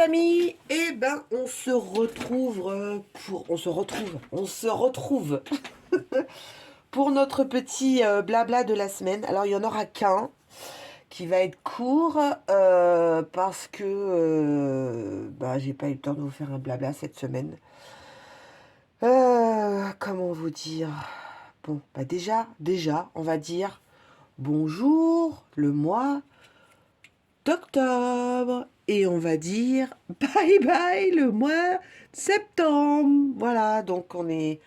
amis, eh ben on se retrouve on se retrouve pour notre petit blabla de la semaine. Alors il y en aura qu'un qui va être court parce que j'ai pas eu le temps de vous faire un blabla cette semaine. Comment vous dire? Bon, déjà, on va dire bonjour le mois d'octobre et on va dire bye bye le mois de septembre. Voilà, donc on est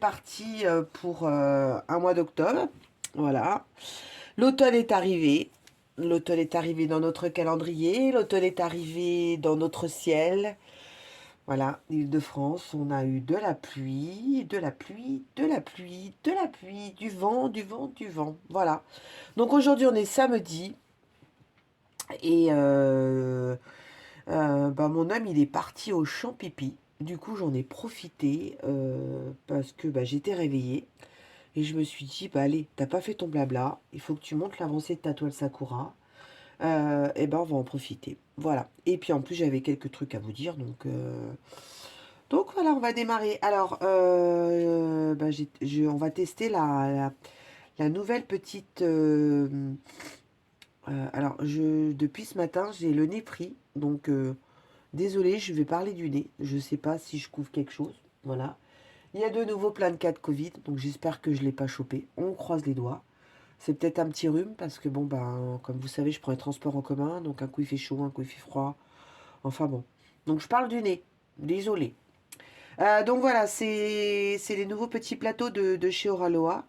parti pour un mois d'octobre. Voilà. L'automne est arrivé. L'automne est arrivé dans notre calendrier. L'automne est arrivé dans notre ciel. Voilà, l'Île-de-France, on a eu de la pluie, de la pluie, de la pluie, de la pluie, du vent, du vent, du vent. Voilà. Donc aujourd'hui, on est samedi. Et mon homme, il est parti au champ pipi. Du coup, j'en ai profité parce que j'étais réveillée. Et je me suis dit, allez, t'as pas fait ton blabla. Il faut que tu montes l'avancée de ta toile Sakura. On va en profiter. Voilà. Et puis en plus, j'avais quelques trucs à vous dire. Donc voilà, on va démarrer. Alors, on va tester la nouvelle petite... depuis ce matin, j'ai le nez pris. Donc, désolé, je vais parler du nez. Je sais pas si je couvre quelque chose. Voilà. Il y a de nouveau plein de cas de Covid. Donc, j'espère que je ne l'ai pas chopé. On croise les doigts. C'est peut-être un petit rhume parce que, comme vous savez, je prends les transports en commun. Donc, un coup, il fait chaud, un coup, il fait froid. Enfin bon. Donc, je parle du nez. Désolé. Donc, voilà, c'est les nouveaux petits plateaux de chez Oraloa.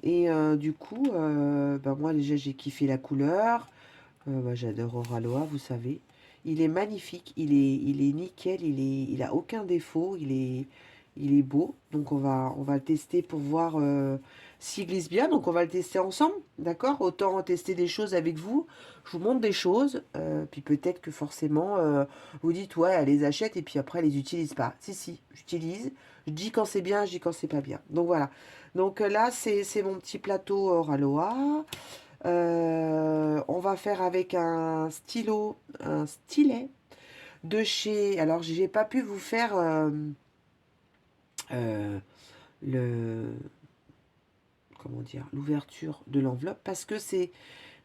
Et du coup, moi, déjà, j'ai kiffé la couleur. J'adore Oraloa, vous savez. Il est magnifique, il est nickel, il a aucun défaut, il est beau. Donc on va le tester pour voir s'il glisse bien. Donc on va le tester ensemble, d'accord? Autant tester des choses avec vous. Je vous montre des choses, puis peut-être que forcément vous dites ouais, elle les achète et puis après elle les utilise pas. Si, j'utilise. Je dis quand c'est bien, je dis quand c'est pas bien. Donc voilà. Donc là c'est mon petit plateau Oraloa. On va faire avec un stylet de chez... Alors, j'ai pas pu vous faire euh, le... Comment dire? L'ouverture de l'enveloppe parce que c'est...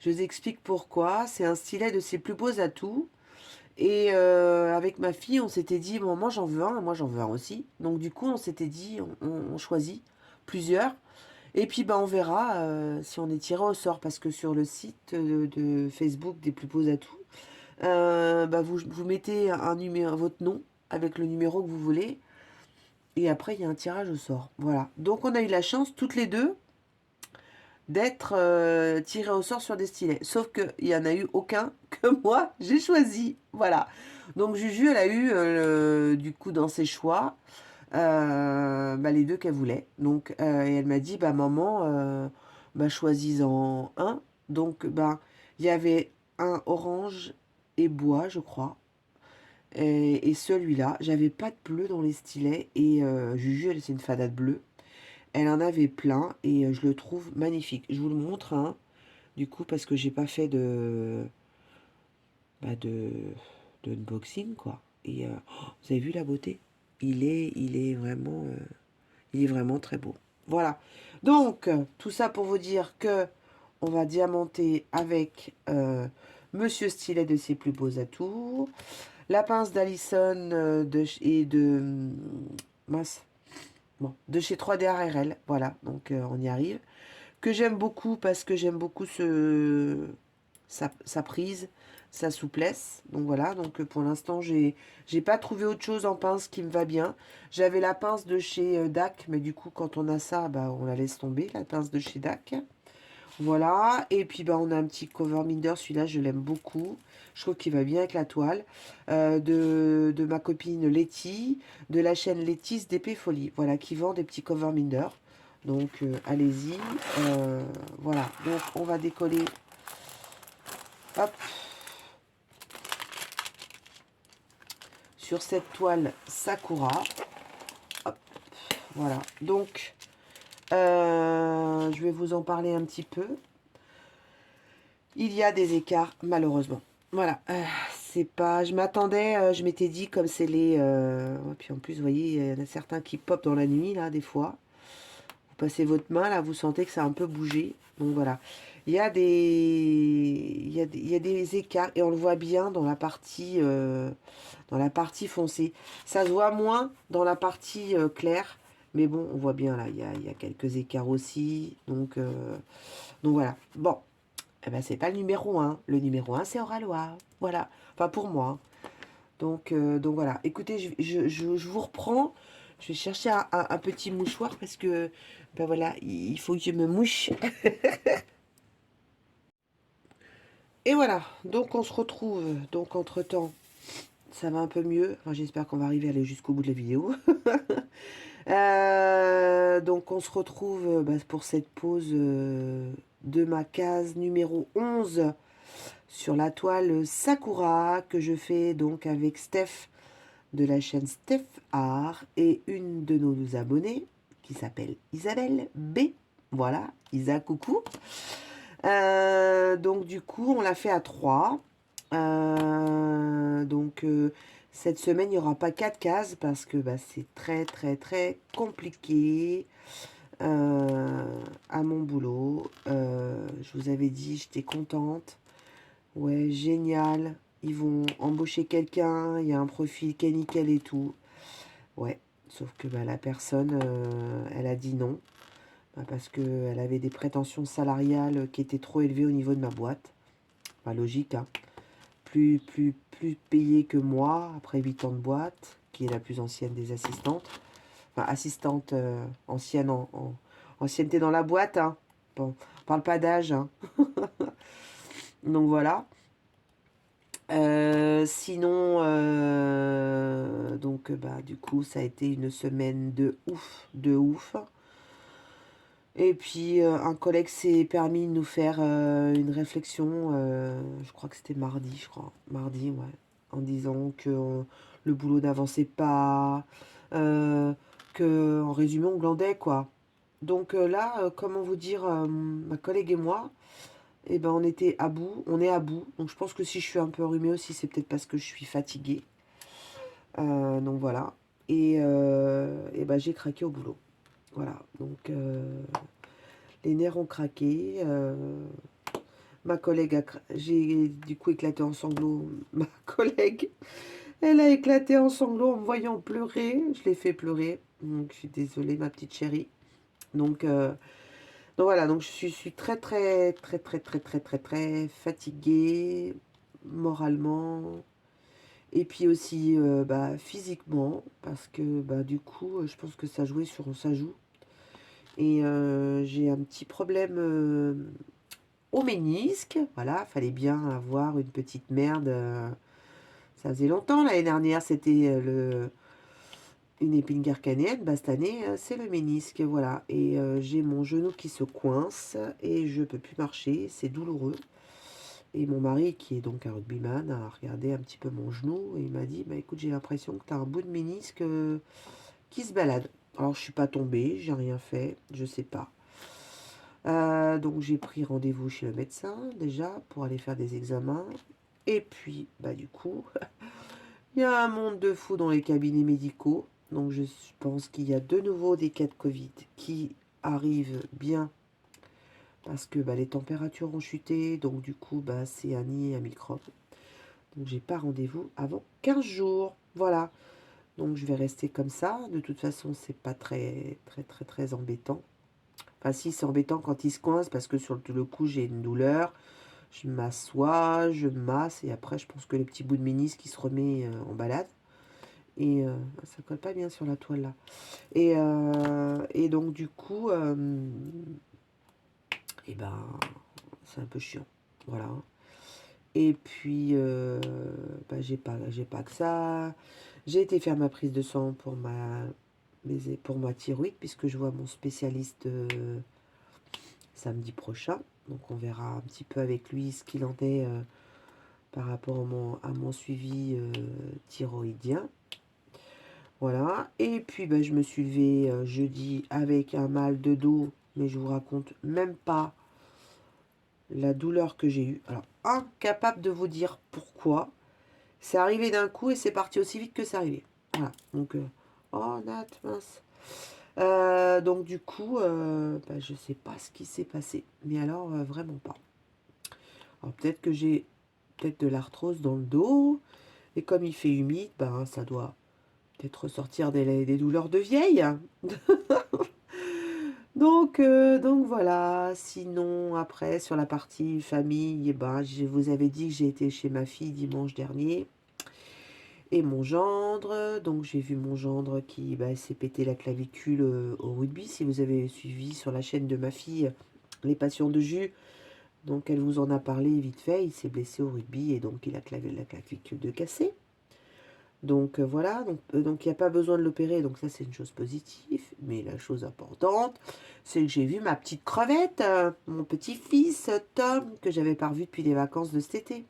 Je vous explique pourquoi. C'est un stylet de ses plus beaux atouts. Et avec ma fille, on s'était dit, bon, moi j'en veux un, moi j'en veux un aussi. Donc du coup, on s'était dit, on choisit plusieurs. Et puis on verra si on est tiré au sort parce que sur le site de Facebook des plus beaux atouts, vous mettez un numéro, votre nom avec le numéro que vous voulez et après il y a un tirage au sort. Voilà. Donc on a eu la chance toutes les deux d'être tirées au sort sur des stylets. Sauf qu'il n'y en a eu aucun que moi j'ai choisi. Voilà. Donc Juju elle a eu du coup dans ses choix les deux qu'elle voulait. Donc, et elle m'a dit, maman, choisis-en un. Donc, il y avait un orange et bois, je crois. Et celui-là, j'avais pas de bleu dans les stylets. Et Juju, elle, c'est une fadade bleue. Elle en avait plein et je le trouve magnifique. Je vous le montre, hein, du coup, parce que j'ai pas fait de unboxing, quoi. Et vous avez vu la beauté? Il est vraiment très beau. Voilà. Donc, tout ça pour vous dire que on va diamanter avec Monsieur Stylet de ses plus beaux atouts. La pince d'Alison mince, bon, de chez 3D RRL. Voilà, donc on y arrive. Que j'aime beaucoup parce que j'aime beaucoup sa prise, sa souplesse. Donc voilà, donc pour l'instant, j'ai pas trouvé autre chose en pince qui me va bien. J'avais la pince de chez DAC, mais du coup, quand on a ça, on la laisse tomber, la pince de chez DAC. Voilà, et puis on a un petit cover minder, celui-là, je l'aime beaucoup. Je trouve qu'il va bien avec la toile. De ma copine Letty, de la chaîne Letty's d'épée folie. Voilà, qui vend des petits cover minder. Donc, allez-y. Voilà, donc on va décoller. Hop. Sur cette toile Sakura. Hop. Voilà. Donc, je vais vous en parler un petit peu. Il y a des écarts, malheureusement. Voilà. c'est pas... Je m'attendais, je m'étais dit, comme c'est les... puis en plus, vous voyez, il y en a certains qui pop dans la nuit, là, des fois. Vous passez votre main, là, vous sentez que ça a un peu bougé. Donc voilà. Il y a des... il y a des écarts, et on le voit bien dans la partie foncée. Ça se voit moins dans la partie claire, mais bon, on voit bien, là, il y a quelques écarts aussi. Donc voilà. Bon. Eh ben, c'est pas le numéro un. Le numéro un, c'est Aura-Loire. Voilà. Enfin, pour moi. Donc voilà. Écoutez, je vous reprends. Je vais chercher un petit mouchoir parce que, ben voilà, il faut que je me mouche. Et voilà. Donc, on se retrouve. Donc, entre-temps, ça va un peu mieux. Enfin, j'espère qu'on va arriver à aller jusqu'au bout de la vidéo. Donc, on se retrouve bah, pour cette pause de ma case numéro 11 sur la toile Sakura que je fais donc avec Steph de la chaîne Steph Art et une de nos abonnés qui s'appelle Isabelle B. Voilà, Isa, coucou. Donc du coup, on l'a fait à 3. Cette semaine, il n'y aura pas 4 cases parce que bah, c'est très très très compliqué à mon boulot. Je vous avais dit, j'étais contente. Ouais, génial. Ils vont embaucher quelqu'un, il y a un profil qui est nickel et tout. Ouais, sauf que bah, la personne, elle a dit non. Bah, parce qu'elle avait des prétentions salariales qui étaient trop élevées au niveau de ma boîte. Bah, logique, hein. Plus payée que moi, après 8 ans de boîte, qui est la plus ancienne des assistantes. Enfin, assistante ancienne ancienneté dans la boîte, hein. Bon, on parle pas d'âge, hein. Donc voilà. Sinon, bah, du coup, ça a été une semaine de ouf, de ouf. Et puis, un collègue s'est permis de nous faire une réflexion, je crois que c'était mardi, mardi, ouais, en disant que le boulot n'avançait pas, que, en résumé, on glandait, quoi. Donc là, comment vous dire, ma collègue et moi, eh ben, on était à bout, on est à bout. Donc je pense que si je suis un peu enrhumée aussi, c'est peut-être parce que je suis fatiguée. Donc voilà. Et ben, j'ai craqué au boulot. Voilà. Donc les nerfs ont craqué. Ma collègue j'ai du coup éclaté en sanglots. Ma collègue, elle a éclaté en sanglots en me voyant pleurer. Je l'ai fait pleurer. Donc je suis désolée, ma petite chérie. Donc voilà, donc je suis très très très très très très très très fatiguée moralement et puis aussi bah, physiquement parce que bah, du coup je pense que ça jouait sur ça joue et j'ai un petit problème au ménisque. Voilà, fallait bien avoir une petite merde. Ça faisait longtemps l'année dernière, c'était une épine carcanienne. Bah, cette année, c'est le ménisque, voilà. Et j'ai mon genou qui se coince et je peux plus marcher, c'est douloureux. Et mon mari, qui est donc un rugbyman, a regardé un petit peu mon genou et il m'a dit, bah écoute, j'ai l'impression que tu as un bout de ménisque qui se balade. Alors, je suis pas tombée, j'ai rien fait, je sais pas. Donc, j'ai pris rendez-vous chez le médecin, déjà, pour aller faire des examens. Et puis, bah du coup, il y a un monde de fous dans les cabinets médicaux. Donc je pense qu'il y a de nouveau des cas de Covid qui arrivent bien parce que bah, les températures ont chuté. Donc du coup, bah, c'est un nid à microbes. Donc j'ai pas rendez-vous avant 15 jours. Voilà. Donc je vais rester comme ça. De toute façon, c'est pas très très très très embêtant. Enfin si, c'est embêtant quand il se coince parce que sur le coup, j'ai une douleur. Je m'assois, je masse et après je pense que le petit bout de ménisque qui se remet en balade. Et ça colle pas bien sur la toile là. Et donc du coup, et ben, c'est un peu chiant. Voilà. Et puis, bah, j'ai pas que ça. J'ai été faire ma prise de sang pour ma thyroïde, puisque je vois mon spécialiste samedi prochain. Donc on verra un petit peu avec lui ce qu'il en est par rapport à mon suivi thyroïdien. Voilà. Et puis, ben, je me suis levée jeudi avec un mal de dos, mais je vous raconte même pas la douleur que j'ai eue. Alors, incapable de vous dire pourquoi. C'est arrivé d'un coup et c'est parti aussi vite que c'est arrivé. Voilà. Donc, oh Nat, mince. Donc du coup, bah, je sais pas ce qui s'est passé. Mais alors, vraiment pas. Alors peut-être que j'ai peut-être de l'arthrose dans le dos. Et comme il fait humide, ben, ça doit peut-être ressortir des douleurs de vieille. Donc voilà. Sinon, après, sur la partie famille, eh ben, je vous avais dit que j'ai été chez ma fille dimanche dernier. Et mon gendre, donc j'ai vu mon gendre qui bah, s'est pété la clavicule au rugby. Si vous avez suivi sur la chaîne de ma fille Les Passions de Jus, donc elle vous en a parlé vite fait. Il s'est blessé au rugby et donc il a la clavicule de cassé. Donc voilà, donc il n'y a pas besoin de l'opérer, donc ça c'est une chose positive. Mais la chose importante, c'est que j'ai vu ma petite crevette, mon petit-fils Tom, que j'avais pas revu depuis les vacances de cet été.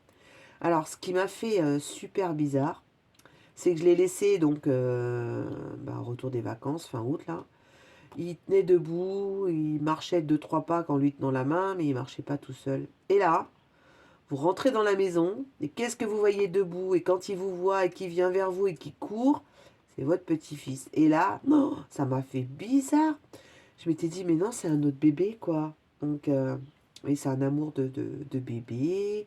Alors ce qui m'a fait super bizarre, c'est que je l'ai laissé donc bah, au retour des vacances, fin août là. Il tenait debout, il marchait 2-3 pas en lui tenant la main, mais il marchait pas tout seul. Et là, vous rentrez dans la maison, et qu'est-ce que vous voyez debout? Et quand il vous voit et qu'il vient vers vous et qu'il court, c'est votre petit-fils. Et là, non, ça m'a fait bizarre. Je m'étais dit, mais non, c'est un autre bébé, quoi. Donc, oui, c'est un amour de bébé.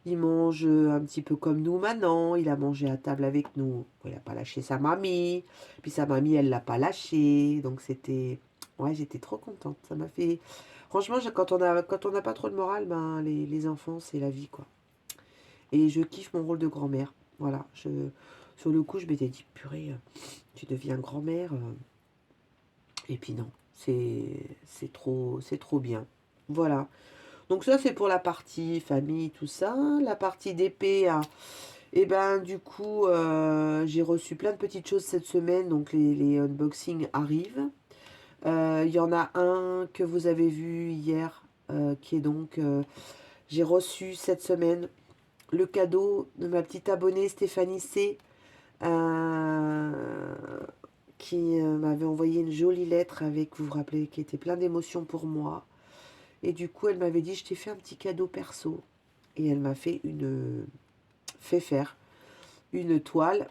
Il mange un petit peu comme nous maintenant. Il a mangé à table avec nous. Il n'a pas lâché sa mamie. Puis sa mamie, elle l'a pas lâché. Donc c'était... Ouais, j'étais trop contente. Ça m'a fait... Franchement, quand on n'a pas trop de morale, ben, les enfants, c'est la vie, quoi. Et je kiffe mon rôle de grand-mère. Voilà. Sur le coup, je m'étais dit, purée, tu deviens grand-mère. Et puis non, c'est trop bien. Voilà. Donc ça, c'est pour la partie famille, tout ça. La partie d'épée, hein, et ben du coup, j'ai reçu plein de petites choses cette semaine. Donc les unboxings arrivent. Il y en a un que vous avez vu hier, qui est donc... j'ai reçu cette semaine le cadeau de ma petite abonnée Stéphanie C. euh, qui m'avait envoyé une jolie lettre avec, vous vous rappelez, qui était plein d'émotions pour moi. Et du coup, elle m'avait dit, je t'ai fait un petit cadeau perso. Et elle m'a fait faire une toile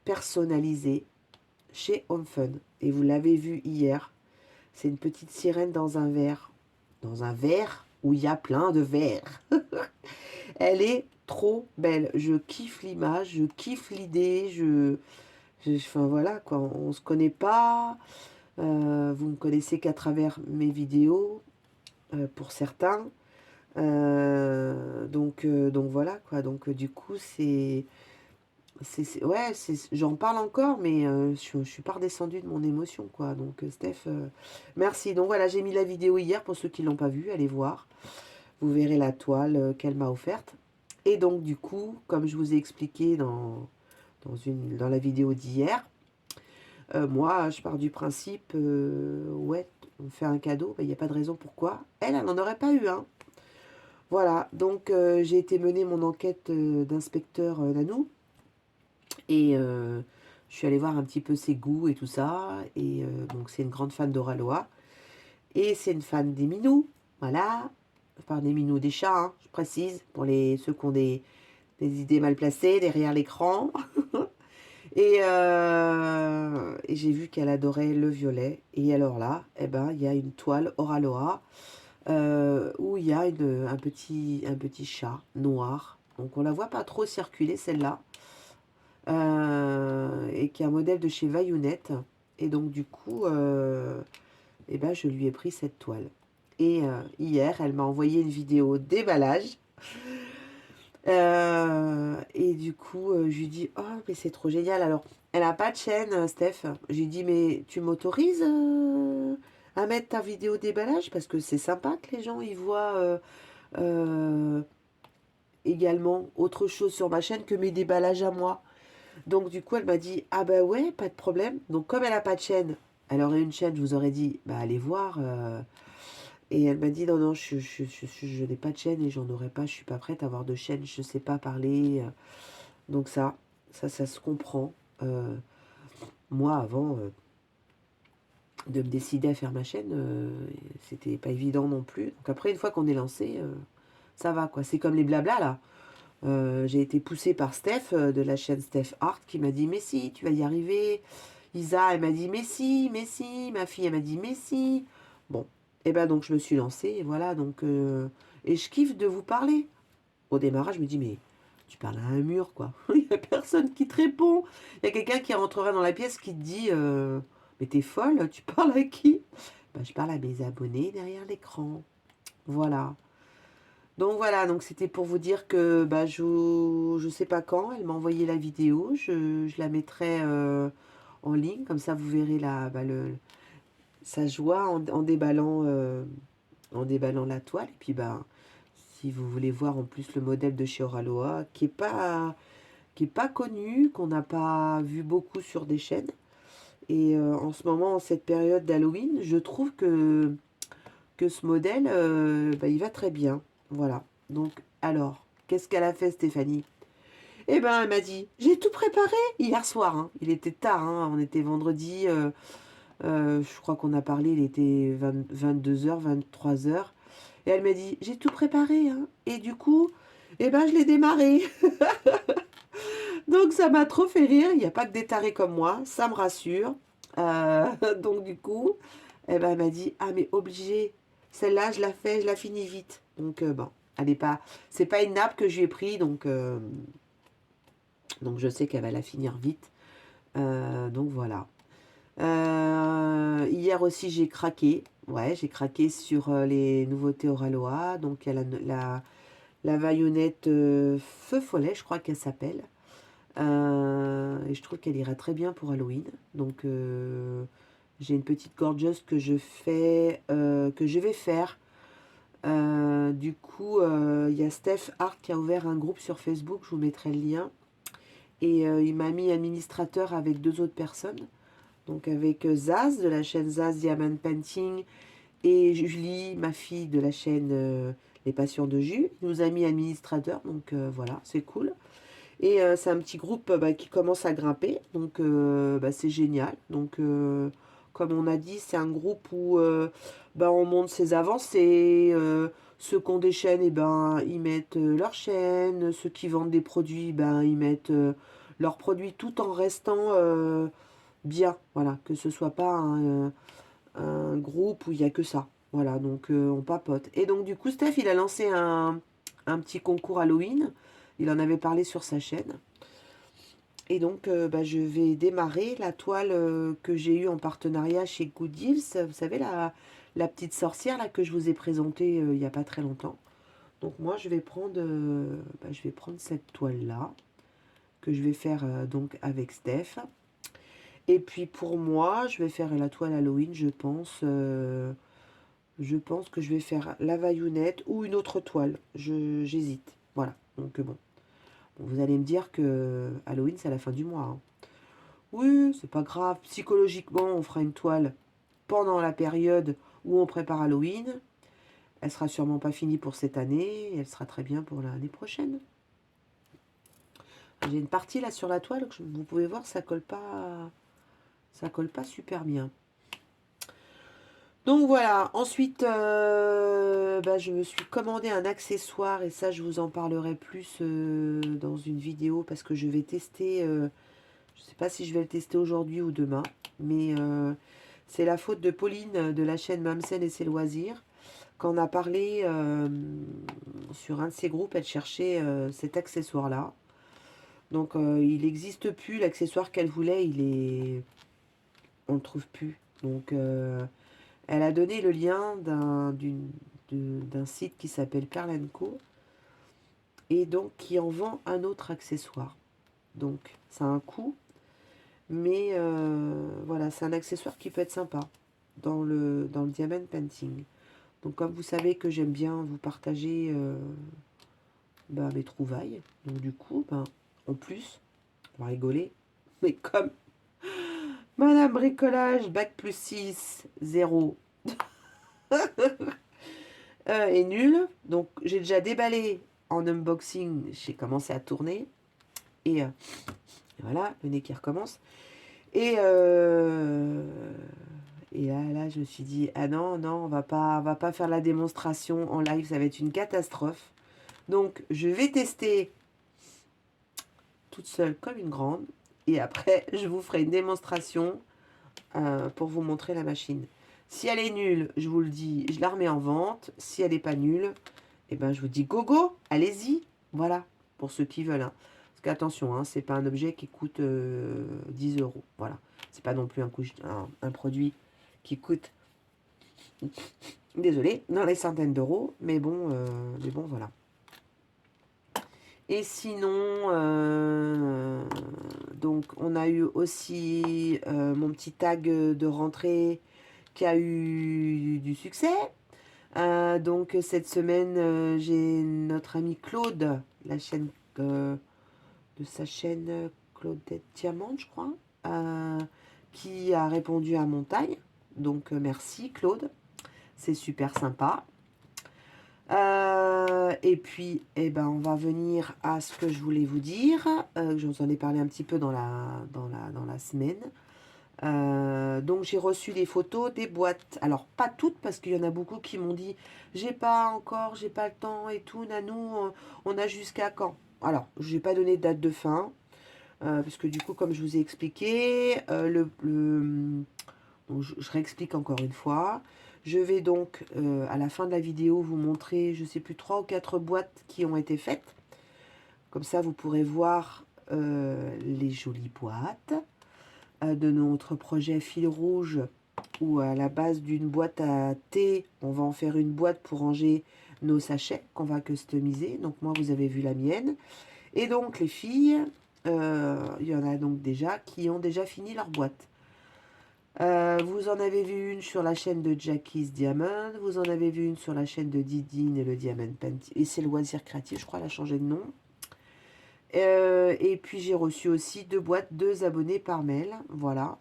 personnalisée chez Home Fun. Et vous l'avez vu hier, c'est une petite sirène dans un verre. Dans un verre où il y a plein de verres. Elle est trop belle. Je kiffe l'image, je kiffe l'idée. Enfin voilà, quoi. On se connaît pas. Vous me connaissez qu'à travers mes vidéos, pour certains. Donc voilà quoi. Donc du coup ouais, j'en parle encore, mais je suis pas redescendue de mon émotion quoi. Donc Steph, merci. Donc voilà, j'ai mis la vidéo hier pour ceux qui l'ont pas vue, allez voir. Vous verrez la toile qu'elle m'a offerte. Et donc du coup, comme je vous ai expliqué dans la vidéo d'hier, moi je pars du principe, ouais, on fait un cadeau, il n'y a pas de raison pourquoi. Elle n'en aurait pas eu un. Voilà, donc j'ai été mener mon enquête d'inspecteur Nanou et je suis allée voir un petit peu ses goûts et tout ça. Et donc c'est une grande fan d'Oraloa et c'est une fan des minous, voilà. Je parle des minous des chats, hein, je précise, pour ceux qui ont des idées mal placées derrière l'écran. Et j'ai vu qu'elle adorait le violet. Et alors là, eh ben, il y a une toile Oraloa où il y a un petit chat noir. Donc on la voit pas trop circuler celle-là. Et qui est un modèle de chez Vaillunette. Et donc du coup, eh ben, je lui ai pris cette toile. Et hier, elle m'a envoyé une vidéo déballage. Et du coup, je lui dis, oh mais c'est trop génial. Alors, elle n'a pas de chaîne, Steph. Je lui dis, mais tu m'autorises à mettre ta vidéo déballage? Parce que c'est sympa que les gens y voient euh, également autre chose sur ma chaîne que mes déballages à moi. Donc du coup, elle m'a dit, ah bah ouais, pas de problème. Donc comme elle n'a pas de chaîne, elle aurait une chaîne, je vous aurais dit, bah allez voir. Et elle m'a dit, non, non, je n'ai pas de chaîne et j'en aurais pas, je suis pas prête à avoir de chaîne, je sais pas parler. Donc ça se comprend. Moi, avant de me décider à faire ma chaîne, c'était pas évident non plus. Donc après, une fois qu'on est lancé, ça va quoi. C'est comme les blabla là. J'ai été poussée par Steph de la chaîne Steph Art qui m'a dit mais si, tu vas y arriver. Isa, elle m'a dit mais si, mais si. Ma fille, elle m'a dit mais si. Bon, et ben donc je me suis lancée et voilà donc et je kiffe de vous parler. Au démarrage, je me dis mais tu parles à un mur quoi. Il y a personne qui te répond. Il y a quelqu'un qui rentrera dans la pièce qui te dit mais t'es folle, tu parles à qui? Ben, je parle à mes abonnés derrière l'écran. Voilà. Donc voilà, donc c'était pour vous dire que bah, je sais pas quand, elle m'a envoyé la vidéo, je la mettrai en ligne, comme ça vous verrez sa joie en déballant la toile. Et puis bah, si vous voulez voir en plus le modèle de chez Oraloa, qui est pas connu, qu'on n'a pas vu beaucoup sur des chaînes. Et en ce moment, en cette période d'Halloween, je trouve que ce modèle, bah, il va très bien. Voilà. Donc, alors, qu'est-ce qu'elle a fait, Stéphanie? Eh ben, elle m'a dit, j'ai tout préparé hier soir. Hein. Il était tard, hein. On était vendredi. Je crois qu'on a parlé, il était 22h, 23h. Et elle m'a dit, j'ai tout préparé. Hein. Et du coup, eh ben, je l'ai démarré. Donc, ça m'a trop fait rire. Il n'y a pas que des tarés comme moi. Ça me rassure. Donc, du coup, eh ben, elle m'a dit, ah, mais obligé. Celle-là, je la finis vite. Donc, bon, elle n'est pas... C'est pas une nappe que je lui ai pris, donc je sais qu'elle va la finir vite. Donc, voilà. Hier aussi, j'ai craqué. Ouais, j'ai craqué sur les nouveautés Oraloa. Donc, il y a la baïonnette Feu Follet, je crois qu'elle s'appelle. Et je trouve qu'elle ira très bien pour Halloween. Donc, j'ai une petite gorgeuse que je vais faire. Du coup, il y a Steph Art qui a ouvert un groupe sur Facebook, je vous mettrai le lien. Et il m'a mis administrateur avec 2 autres personnes. Donc avec Zaz de la chaîne Zaz Diamond Painting et Julie, ma fille de la chaîne Les Passions de Jus. Il nous a mis administrateur, donc voilà, c'est cool. Et c'est un petit groupe bah, qui commence à grimper, donc bah, c'est génial. Donc comme on a dit, c'est un groupe où bah, on monte ses avancées. Ceux qui ont des chaînes, et ben, ils mettent leurs chaînes. Ceux qui vendent des produits, ben, ils mettent leurs produits tout en restant bien. Voilà, que ce soit pas un groupe où il n'y a que ça. Voilà, donc on papote. Et donc du coup, Steph, il a lancé un petit concours Halloween. Il en avait parlé sur sa chaîne. Et donc, bah, je vais démarrer la toile que j'ai eue en partenariat chez Good Deals. Vous savez, la petite sorcière là, que je vous ai présentée il n'y a pas très longtemps. Donc moi, je vais prendre cette toile-là, que je vais faire donc avec Steph. Et puis pour moi, je vais faire la toile Halloween, je pense. Je pense que je vais faire la vaillonnette ou une autre toile. J'hésite. Voilà, donc bon. Vous allez me dire que Halloween, c'est à la fin du mois. Hein. Oui, c'est pas grave. Psychologiquement, on fera une toile pendant la période où on prépare Halloween. Elle sera sûrement pas finie pour cette année. Et elle sera très bien pour l'année prochaine. J'ai une partie là sur la toile que vous pouvez voir, ça colle pas super bien. Donc voilà, ensuite bah, je me suis commandé un accessoire et ça je vous en parlerai plus dans une vidéo parce que je vais tester, je ne sais pas si je vais le tester aujourd'hui ou demain, mais c'est la faute de Pauline de la chaîne Mamsen et ses loisirs. Quand on a parlé sur un de ses groupes, elle cherchait cet accessoire-là. Donc il n'existe plus, l'accessoire qu'elle voulait, on ne le trouve plus. Donc elle a donné le lien d'un site qui s'appelle Perl & Co. Et donc qui en vend un autre accessoire. Donc ça a un coût. Mais voilà, c'est un accessoire qui peut être sympa dans le diamond painting. Donc comme vous savez que j'aime bien vous partager bah, mes trouvailles. Donc du coup, ben, en plus, on va rigoler. Mais comme Madame Bricolage, bac plus 6, 0 est nul. Donc j'ai déjà déballé en unboxing, j'ai commencé à tourner. Et voilà, le nez qui recommence. Et là, je me suis dit, ah non, non, on va pas faire la démonstration en live, ça va être une catastrophe. Donc, je vais tester toute seule comme une grande. Et après, je vous ferai une démonstration pour vous montrer la machine. Si elle est nulle, je vous le dis, je la remets en vente. Si elle n'est pas nulle, eh ben, je vous dis go go, allez-y. Voilà, pour ceux qui veulent. Hein. Parce qu'attention, hein, c'est pas un objet qui coûte 10 euros. Voilà, c'est pas non plus un produit qui coûte, désolé, dans les centaines d'euros. Mais bon, voilà. Et sinon, donc on a eu aussi mon petit tag de rentrée qui a eu du succès. Donc cette semaine, j'ai notre ami Claude, la chaîne de sa chaîne Claudette Diamant, je crois, qui a répondu à mon tag. Donc merci Claude, c'est super sympa. Et puis, eh ben, on va venir à ce que je voulais vous dire. Je vous en ai parlé un petit peu dans la semaine. Donc, j'ai reçu des photos des boîtes. Alors, pas toutes, parce qu'il y en a beaucoup qui m'ont dit « J'ai pas le temps et tout, Nanou, on a jusqu'à quand ?» Alors, je n'ai pas donné de date de fin, parce que du coup, comme je vous ai expliqué, donc, je réexplique encore une fois. Je vais donc, à la fin de la vidéo, vous montrer, je ne sais plus, 3 ou 4 boîtes qui ont été faites. Comme ça, vous pourrez voir les jolies boîtes de notre projet Fil Rouge, où à la base d'une boîte à thé, on va en faire une boîte pour ranger nos sachets qu'on va customiser. Donc moi, vous avez vu la mienne. Et donc, les filles, il y en a donc déjà qui ont déjà fini leur boîte. Vous en avez vu une sur la chaîne de Jackie's Diamond, vous en avez vu une sur la chaîne de Didine et le Diamond Painting, et c'est le Loisir Créatif, je crois, elle a changé de nom. Et puis j'ai reçu aussi 2 boîtes, 2 abonnés par mail, voilà.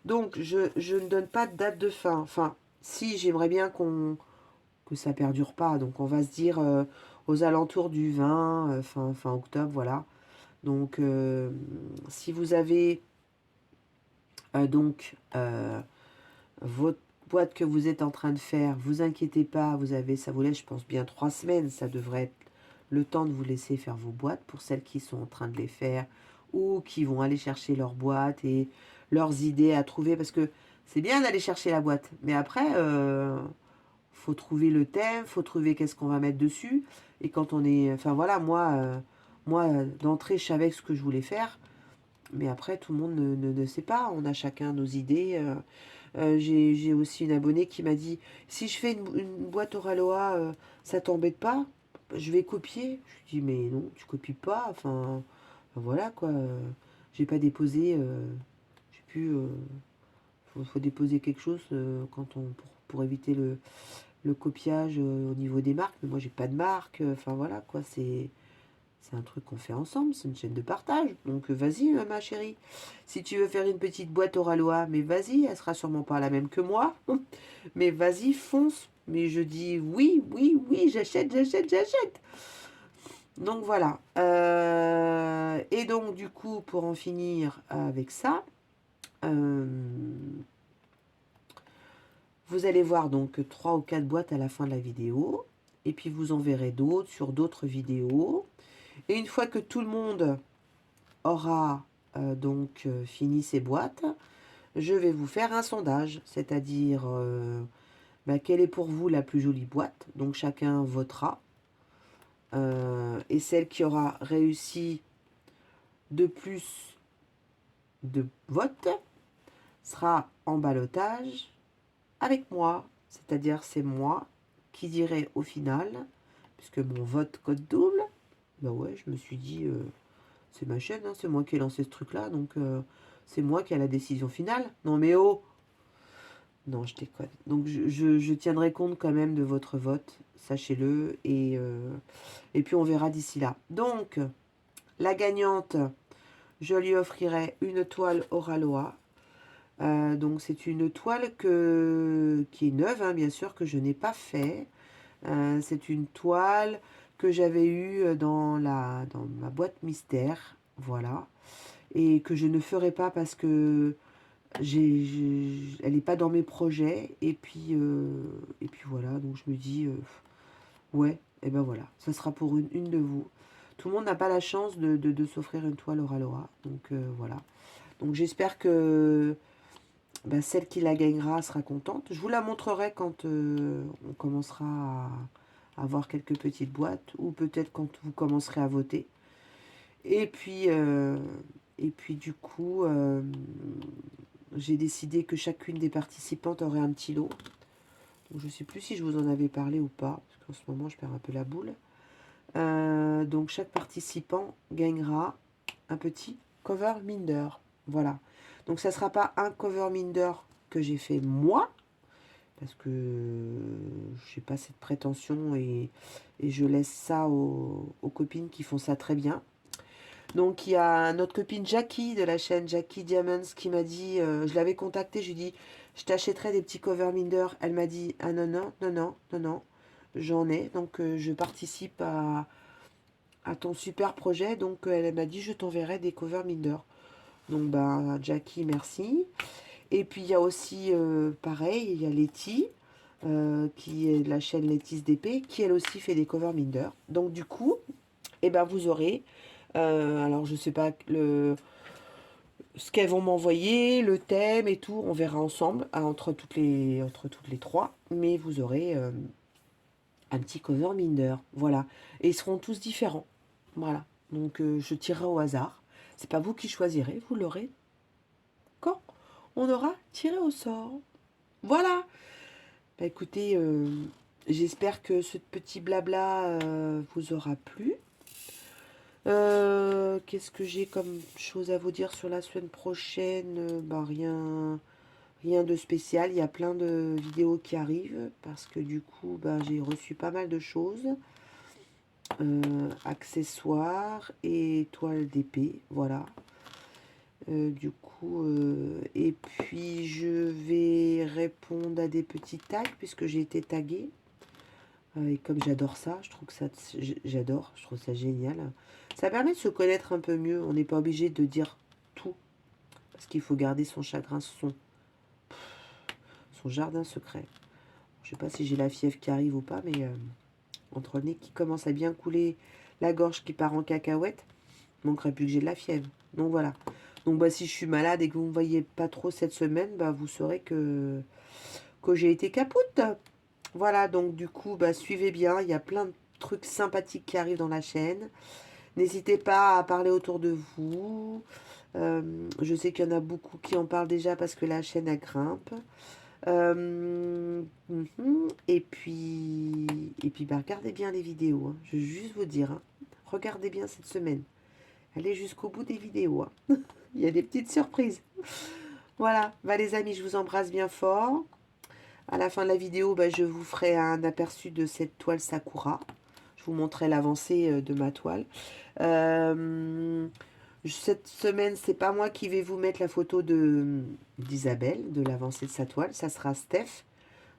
Donc je ne donne pas de date de fin, enfin, si j'aimerais bien que ça perdure pas, donc on va se dire aux alentours du 20, fin octobre, voilà. Donc si vous avez votre boîte que vous êtes en train de faire, vous inquiétez pas, ça vous laisse, je pense, bien 3 semaines, ça devrait être le temps de vous laisser faire vos boîtes pour celles qui sont en train de les faire ou qui vont aller chercher leur boîte et leurs idées à trouver, parce que c'est bien d'aller chercher la boîte, mais après, faut trouver le thème, faut trouver qu'est-ce qu'on va mettre dessus, et quand on est, enfin voilà, moi d'entrée, je savais ce que je voulais faire, mais après, tout le monde ne sait pas. On a chacun nos idées. J'ai aussi une abonnée qui m'a dit, si je fais une boîte Oraloa, ça t'embête pas? Je vais copier. Je dis, mais non, tu copies pas. Enfin, voilà quoi. J'ai pas déposé. Je sais plus. Faut déposer quelque chose pour éviter le copiage au niveau des marques. Mais moi, j'ai pas de marque. Enfin voilà quoi. C'est un truc qu'on fait ensemble, c'est une chaîne de partage. Donc vas-y ma chérie. Si tu veux faire une petite boîte Oraloa, mais vas-y, elle sera sûrement pas la même que moi. Mais vas-y, fonce. Mais je dis oui, oui, oui, j'achète, j'achète, j'achète. Donc voilà. Et donc du coup, pour en finir avec ça, vous allez voir donc 3 ou 4 boîtes à la fin de la vidéo. Et puis vous en verrez d'autres sur d'autres vidéos. Et une fois que tout le monde aura fini ses boîtes, je vais vous faire un sondage, c'est-à-dire quelle est pour vous la plus jolie boîte. Donc chacun votera. Et celle qui aura réussi de plus de votes sera en ballotage avec moi. C'est-à-dire c'est moi qui dirai au final, puisque mon vote code double, bah ouais, je me suis dit... c'est ma chaîne, hein, c'est moi qui ai lancé ce truc-là, donc c'est moi qui ai la décision finale. Non mais oh! Non, je déconne. Donc je tiendrai compte quand même de votre vote, sachez-le, et puis on verra d'ici là. Donc, la gagnante, je lui offrirai une toile Oraloa. Donc c'est une toile qui est neuve, hein, bien sûr, que je n'ai pas fait. C'est une toile que j'avais eue dans ma boîte mystère, voilà, et que je ne ferai pas parce que elle n'est pas dans mes projets, et puis voilà, donc je me dis, ouais, et ben voilà, ça sera pour une de vous. De Tout le monde n'a pas la chance de s'offrir une toile Aura Laura. Donc voilà. Donc j'espère que celle qui la gagnera sera contente. Je vous la montrerai quand on commencera à avoir quelques petites boîtes, ou peut-être quand vous commencerez à voter. Et puis du coup, j'ai décidé que chacune des participantes aurait un petit lot. Donc, je ne sais plus si je vous en avais parlé ou pas, parce qu'en ce moment, je perds un peu la boule. Donc, chaque participant gagnera un petit cover minder. Voilà. Donc, ça ne sera pas un cover minder que j'ai fait moi, parce que je n'ai pas cette prétention et je laisse ça aux copines qui font ça très bien. Donc, il y a notre copine Jackie de la chaîne Jackie Diamonds qui m'a dit, je l'avais contactée, je lui ai dit, je t'achèterai des petits cover minder. Elle m'a dit, ah non, non, non, non, non, non, j'en ai. Donc, je participe à ton super projet. Donc, elle m'a dit, je t'enverrai des cover minder. Donc, Jackie, merci. Et puis, il y a aussi, pareil, il y a Letty, qui est de la chaîne Letty's DP, qui elle aussi fait des cover minder. Donc, du coup, vous aurez... alors, je sais pas ce qu'elles vont m'envoyer, le thème et tout, on verra ensemble, entre toutes les trois. Mais vous aurez un petit cover minder, voilà. Et ils seront tous différents, voilà. Donc, je tirerai au hasard. C'est pas vous qui choisirez, vous l'aurez quand on aura tiré au sort. Voilà. Écoutez, j'espère que ce petit blabla vous aura plu. Qu'est-ce que j'ai comme chose à vous dire sur la semaine prochaine? Rien de spécial. Il y a plein de vidéos qui arrivent parce que du coup, j'ai reçu pas mal de choses. Accessoires et toiles d'épée, voilà. Et puis je vais répondre à des petits tags puisque j'ai été taguée. Et comme j'adore ça, je trouve ça génial. Ça permet de se connaître un peu mieux. On n'est pas obligé de dire tout. Parce qu'il faut garder son chagrin, son jardin secret. Je sais pas si j'ai la fièvre qui arrive ou pas, mais entre le nez qui commence à bien couler, la gorge qui part en cacahuète, il manquerait plus que j'ai de la fièvre. Donc voilà. Donc si je suis malade et que vous ne me voyez pas trop cette semaine, vous saurez que j'ai été capoute. Voilà, donc du coup, suivez bien. Il y a plein de trucs sympathiques qui arrivent dans la chaîne. N'hésitez pas à parler autour de vous. Je sais qu'il y en a beaucoup qui en parlent déjà parce que la chaîne, elle grimpe. Et puis, regardez bien les vidéos. Hein. Je veux juste vous dire, hein. Regardez bien cette semaine. Allez jusqu'au bout des vidéos. Hein. Il y a des petites surprises. Voilà, les amis, je vous embrasse bien fort. À la fin de la vidéo, je vous ferai un aperçu de cette toile Sakura. Je vous montrerai l'avancée de ma toile. Cette semaine, c'est pas moi qui vais vous mettre la photo d'Isabelle, de l'avancée de sa toile. Ça sera Steph.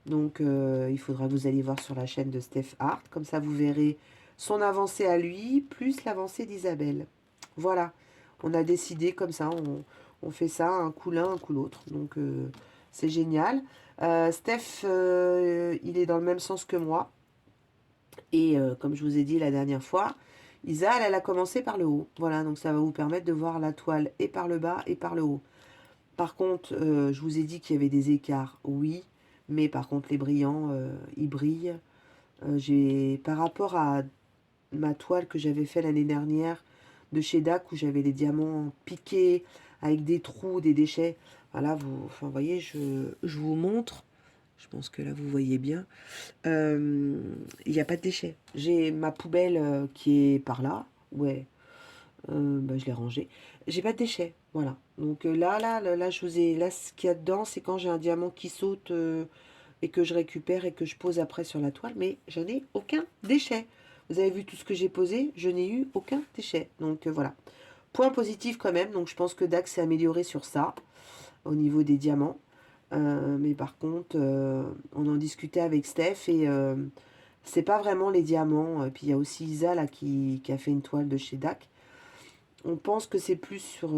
Donc, il faudra que vous alliez voir sur la chaîne de Steph Art. Comme ça, vous verrez son avancée à lui, plus l'avancée d'Isabelle. Voilà. On a décidé comme ça. On fait ça, un coup l'un, un coup l'autre. Donc, c'est génial. Steph, il est dans le même sens que moi. Et comme je vous ai dit la dernière fois, Isa, elle a commencé par le haut. Voilà, donc ça va vous permettre de voir la toile et par le bas et par le haut. Par contre, je vous ai dit qu'il y avait des écarts, oui. Mais par contre, les brillants, ils brillent. Par rapport à ma toile que j'avais fait l'année dernière de chez DAC, où j'avais des diamants piqués, avec des trous, des déchets. Voilà, vous voyez, je vous montre. Je pense que là, vous voyez bien. Il n'y a pas de déchets. J'ai ma poubelle qui est par là. Ouais, je l'ai rangée. J'ai pas de déchets. Voilà. Donc là, je vous ai... Là, ce qu'il y a dedans, c'est quand j'ai un diamant qui saute et que je récupère et que je pose après sur la toile. Mais je n'ai aucun déchet. Vous avez vu tout ce que j'ai posé. Je n'ai eu aucun déchet. Donc voilà. Point positif quand même. Donc je pense que Dax s'est amélioré sur ça. Au niveau des diamants. Mais par contre, on en discutait avec Steph et c'est pas vraiment les diamants. Puis il y a aussi Isa là, qui a fait une toile de chez DAC. On pense que c'est plus sur...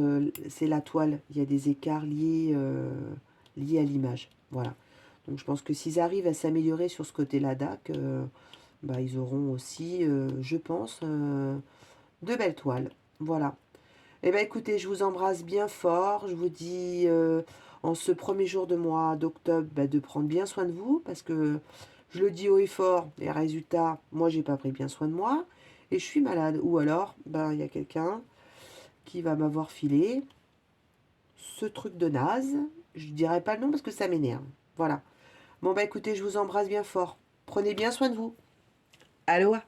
c'est la toile. Il y a des écarts liés à l'image. Voilà. Donc je pense que s'ils arrivent à s'améliorer sur ce côté-là DAC, ils auront aussi, je pense, de belles toiles. Voilà. Eh bien, écoutez, je vous embrasse bien fort. Je vous dis, en ce premier jour de mois d'octobre, bah, de prendre bien soin de vous, parce que je le dis haut et fort, les résultats, moi, j'ai pas pris bien soin de moi, et je suis malade. Ou alors, ben, il y a quelqu'un qui va m'avoir filé ce truc de naze. Je dirais pas le nom parce que ça m'énerve. Voilà. Bon, bah écoutez, je vous embrasse bien fort. Prenez bien soin de vous. Aloha.